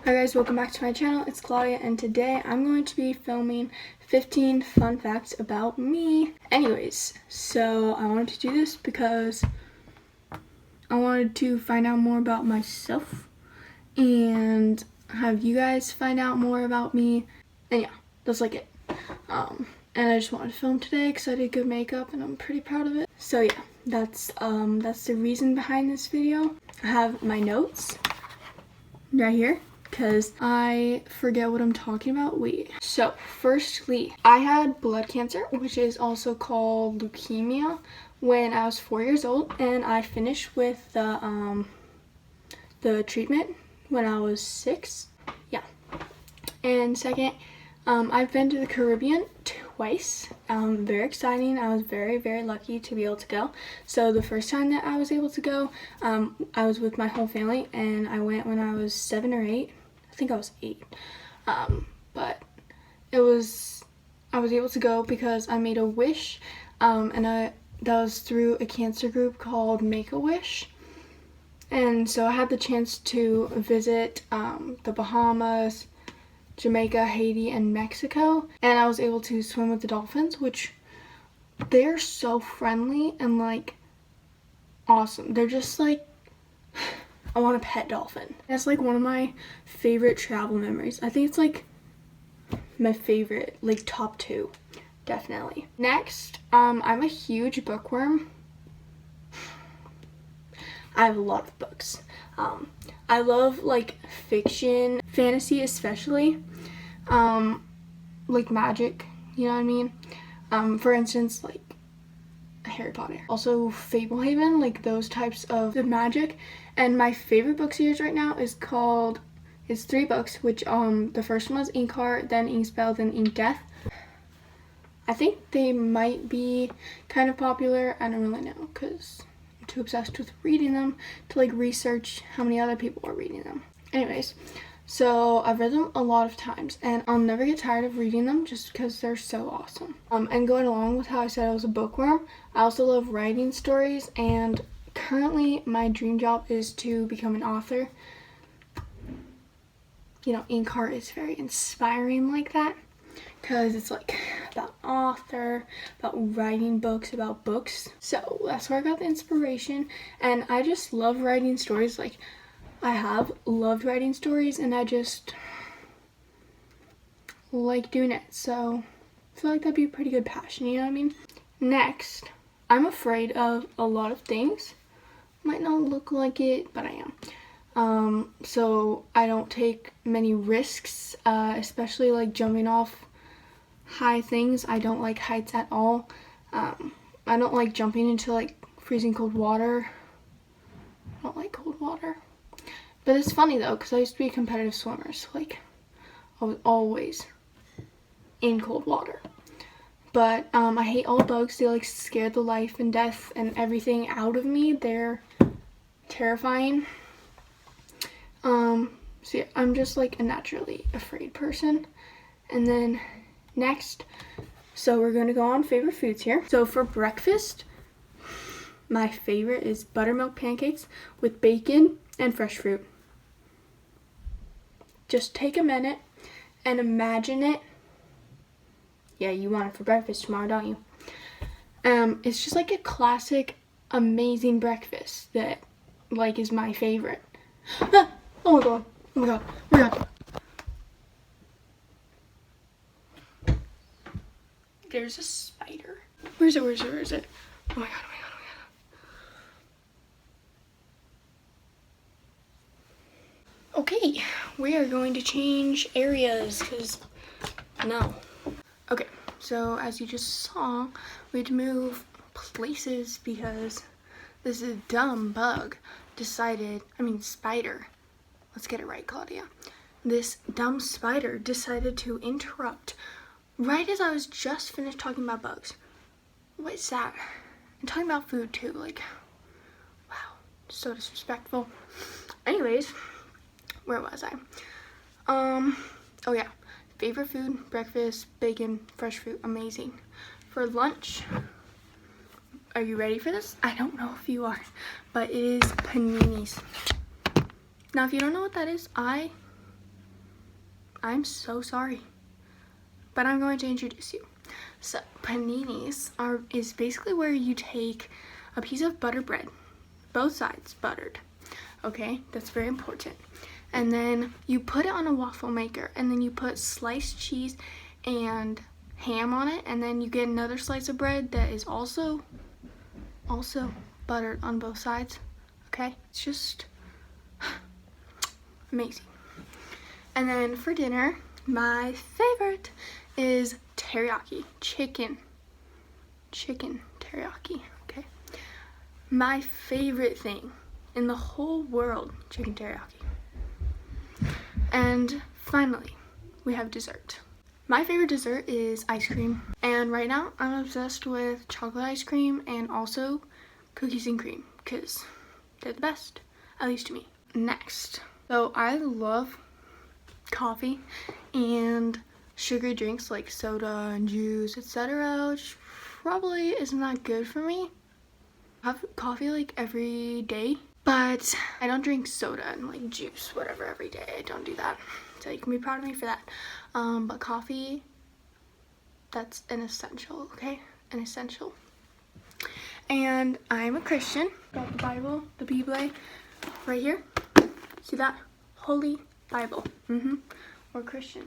Hi guys, welcome back to my channel. It's Claudia and today I'm going to be filming 15 fun facts about me. Anyways, so I wanted to do this because I wanted to find out more about myself and have you guys find out more about me. And yeah, that's like it. And I just wanted to film today because I did good makeup and I'm pretty proud of it. So yeah, that's the reason behind this video. I have my notes right here, because I forget what I'm talking about. Wait. So, firstly, I had blood cancer, which is also called leukemia, when I was 4 years old, and I finished with the treatment when I was 6. Yeah. And second, I've been to the Caribbean twice. Very exciting. I was very, very lucky to be able to go. So the first time that I was able to go, I was with my whole family, and I went when I was 7 or 8. I think I was 8. But I was able to go because I made a wish, and that was through a cancer group called Make-A-Wish. And so I had the chance to visit the Bahamas, Jamaica, Haiti, and Mexico, and I was able to swim with the dolphins, which they're so friendly and like awesome. They're just like, I want a pet dolphin. That's like one of my favorite travel memories. I think it's like my favorite, like top 2, definitely. Next, I'm a huge bookworm. I have a lot of books. I love like fiction, fantasy especially, like magic, you know what I mean? For instance, like Harry Potter. Also Fablehaven, like those types of the magic. And my favorite book series right now is called, it's 3 books, which the first one was Inkheart, then Inkspell, then Ink Death. I think they might be kind of popular. I don't really know because I'm too obsessed with reading them to like research how many other people are reading them. Anyways, so I've read them a lot of times and I'll never get tired of reading them just because they're so awesome. And going along with how I said I was a bookworm, I also love writing stories, and currently my dream job is to become an author. You know, Inkheart is very inspiring like that because it's like about author, about writing books, about books. So that's where I got the inspiration, and I just love writing stories. Like, I have loved writing stories and I just like doing it. So I feel like that'd be a pretty good passion, you know what I mean? Next, I'm afraid of a lot of things. Might not look like it, but I am. So I don't take many risks, especially like jumping off high things. I don't like heights at all. I don't like jumping into like freezing cold water. I don't like cold water. But it's funny though, because I used to be a competitive swimmer, so like I was always in cold water. But I hate all bugs. They like scare the life and death and everything out of me. They're terrifying. So yeah, I'm just like a naturally afraid person. And then next, so we're gonna go on favorite foods here. So for breakfast, my favorite is buttermilk pancakes with bacon and fresh fruit. Just take a minute and imagine it. Yeah, you want it for breakfast tomorrow, don't you? It's just like a classic, amazing breakfast that like is my favorite. Ah! Oh my god! Oh my god! Oh my god! There's a spider. Where is it? Where is it? Where is it? Oh my god! Oh my god! Oh my god! Okay, we are going to change areas because no. Okay, so as you just saw, we had to move places because this dumb bug decided, spider. Let's get it right, Claudia. This dumb spider decided to interrupt right as I was just finished talking about bugs. What is that? I'm talking about food too, like, wow, so disrespectful. Anyways, where was I? Oh yeah, favorite food, breakfast, bacon, fresh fruit, amazing. For lunch, are you ready for this? I don't know if you are, but it is paninis. Now, if you don't know what that is, I I'm so sorry, but I'm going to introduce you. So paninis is basically where you take a piece of buttered bread, both sides buttered, okay? That's very important. And then you put it on a waffle maker, and then you put sliced cheese and ham on it, and then you get another slice of bread that is also buttered on both sides, okay? It's just amazing. And then for dinner, my favorite is teriyaki, chicken teriyaki, okay? My favorite thing in the whole world, chicken teriyaki. And finally, we have dessert. My favorite dessert is ice cream, and right now I'm obsessed with chocolate ice cream and also cookies and cream because they're the best, at least to me. Next, so I love coffee and sugary drinks like soda and juice, etc., which probably isn't that good for me. I have coffee like every day, but I don't drink soda and like juice, whatever, every day. I don't do that, so you can be proud of me for that. But coffee, that's an essential, okay? An essential. And I'm a Christian. Got the Bible, the Bible, right here. See that? Holy Bible. We're Christian.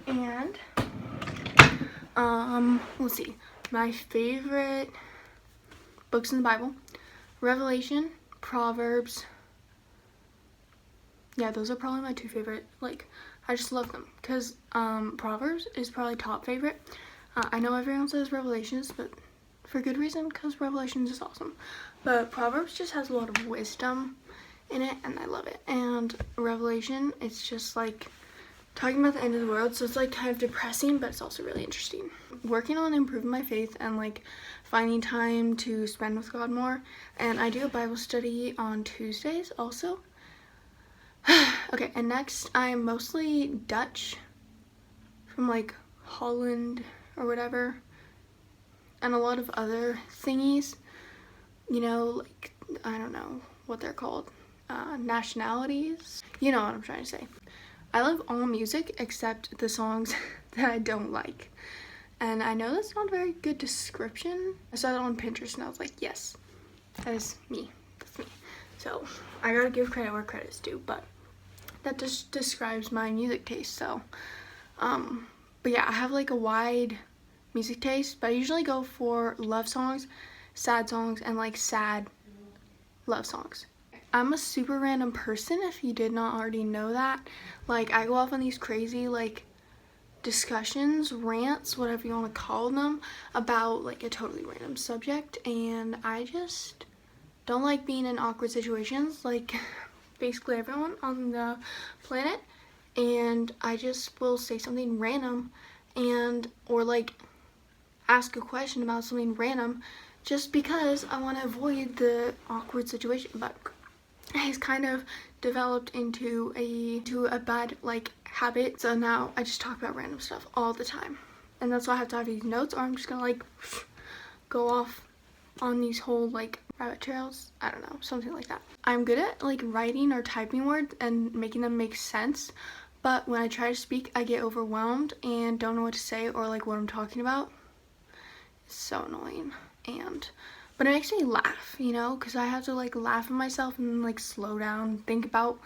And let's see. My favorite books in the Bible: Revelation, Proverbs. Yeah, those are probably my two favorite. Like, I just love them because Proverbs is probably top favorite. I know everyone says Revelations, but for good reason, because Revelations is awesome. But Proverbs just has a lot of wisdom in it, and I love it. And Revelation, it's just like talking about the end of the world, so it's like kind of depressing, but it's also really interesting. Working on improving my faith and like finding time to spend with God more. And I do a Bible study on Tuesdays also. Okay, and next, I'm mostly Dutch from like Holland or whatever, and a lot of other thingies, you know, like, I don't know what they're called, nationalities, you know what I'm trying to say. I love all music except the songs that I don't like, and I know that's not a very good description. I saw that on Pinterest and I was like, yes, that is me, that's me. So I gotta give credit where credit's due, but that just describes my music taste. So but yeah, I have like a wide music taste, but I usually go for love songs, sad songs, and like sad love songs. I'm a super random person, if you did not already know that. Like, I go off on these crazy like discussions, rants, whatever you want to call them, about like a totally random subject, and I just don't like being in awkward situations like basically everyone on the planet. And I just will say something random or like ask a question about something random just because I want to avoid the awkward situation. But it's kind of developed into a bad like habit, so now I just talk about random stuff all the time, and that's why I have to have these notes, or I'm just gonna like go off on these whole like rabbit trails. I don't know, something like that. I'm good at like writing or typing words and making them make sense, but when I try to speak, I get overwhelmed and don't know what to say or like what I'm talking about. It's so annoying. But it makes me laugh, you know, because I have to like laugh at myself and like slow down and think about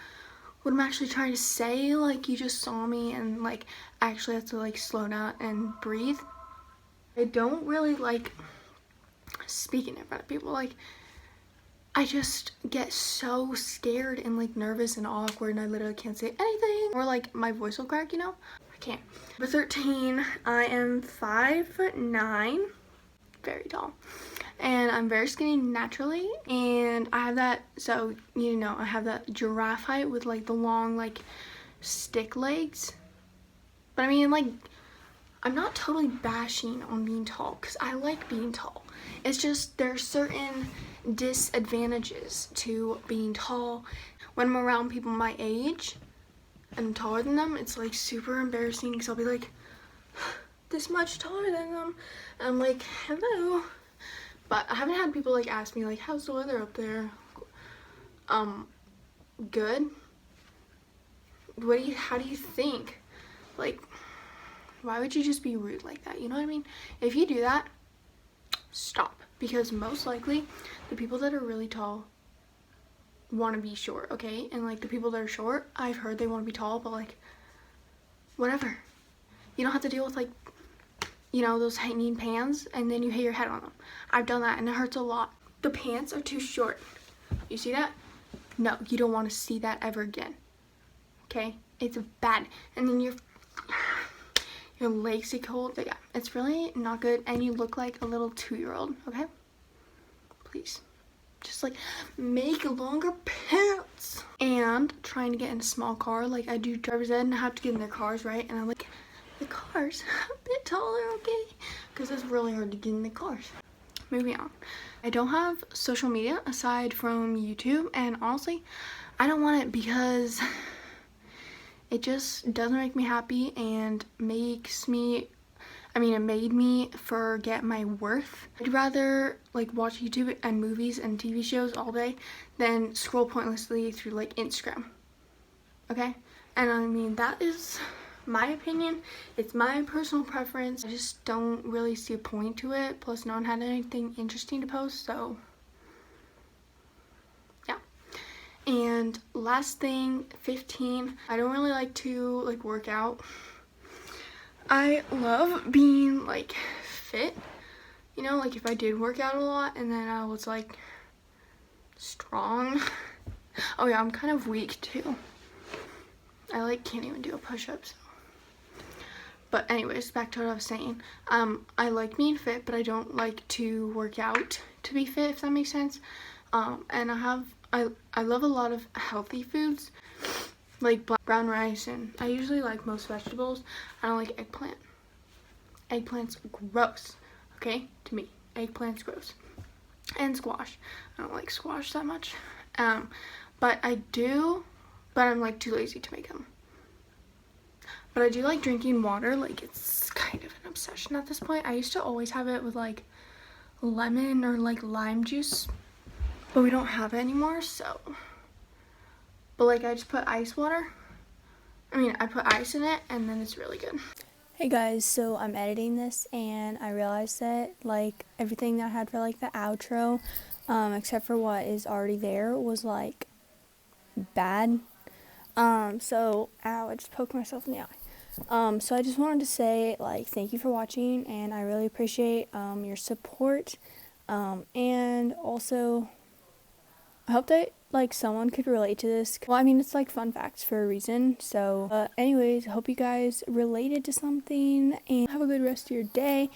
what I'm actually trying to say. Like, you just saw me and like actually have to like slow down and breathe. I don't really like speaking in front of people. Like, I just get so scared and like nervous and awkward, and I literally can't say anything, or like my voice will crack, you know. I can't. Number 13, I am 5'9", very tall, and I'm very skinny naturally, and I have that, so you know, I have that giraffe height with like the long like stick legs. But I mean, like, I'm not totally bashing on being tall, because I like being tall. It's just there's certain disadvantages to being tall. When I'm around people my age and I'm taller than them, it's like super embarrassing, because I'll be like this much taller than them, and I'm like, hello. But I haven't had people like ask me like, how's the weather up there? Good. How do you think? Like, why would you just be rude like that? You know what I mean? If you do that, stop. Because most likely, the people that are really tall want to be short, okay? And like the people that are short, I've heard they want to be tall, but like, whatever. You don't have to deal with like, you know, those hanging pants and then you hit your head on them. I've done that and it hurts a lot. The pants are too short. You see that? No, you don't want to see that ever again. Okay? It's bad. And then your legs get cold. Yeah, it's really not good. And you look like a little 2-year-old. Okay? Please. Just like make longer pants. And trying to get in a small car. Like I do driver's ed and I have to get in their cars, right? And I'm like, the cars a bit taller, okay? Because it's really hard to get in the cars. Moving on. I don't have social media aside from YouTube, and honestly, I don't want it because it just doesn't make me happy and makes me, it made me forget my worth. I'd rather like watch YouTube and movies and TV shows all day than scroll pointlessly through like Instagram. Okay? And that is my opinion. It's my personal preference. I just don't really see a point to it. Plus no one had anything interesting to post, so yeah. And last thing, 15, I don't really like to like work out. I love being like fit, you know, like if I did work out a lot and then I was like strong. Oh yeah, I'm kind of weak too. I like can't even do a push-up, so. But anyways, back to what I was saying. I like being fit, but I don't like to work out to be fit, if that makes sense. And I love a lot of healthy foods, like brown rice, and I usually like most vegetables. I don't like eggplant. Eggplant's gross, okay? To me, eggplant's gross. And squash. I don't like squash that much. But I'm like too lazy to make them. But I do like drinking water. Like it's kind of an obsession at this point. I used to always have it with like lemon or like lime juice, but we don't have it anymore, so. But like I just put ice water. I put ice in it and then it's really good. Hey guys, so I'm editing this and I realized that like everything that I had for like the outro, except for what is already there, was like bad. Ow, I just poked myself in the eye. So I just wanted to say like thank you for watching and I really appreciate your support. And also I hope that like someone could relate to this. Well, it's like fun facts for a reason. So anyways, I hope you guys related to something and have a good rest of your day.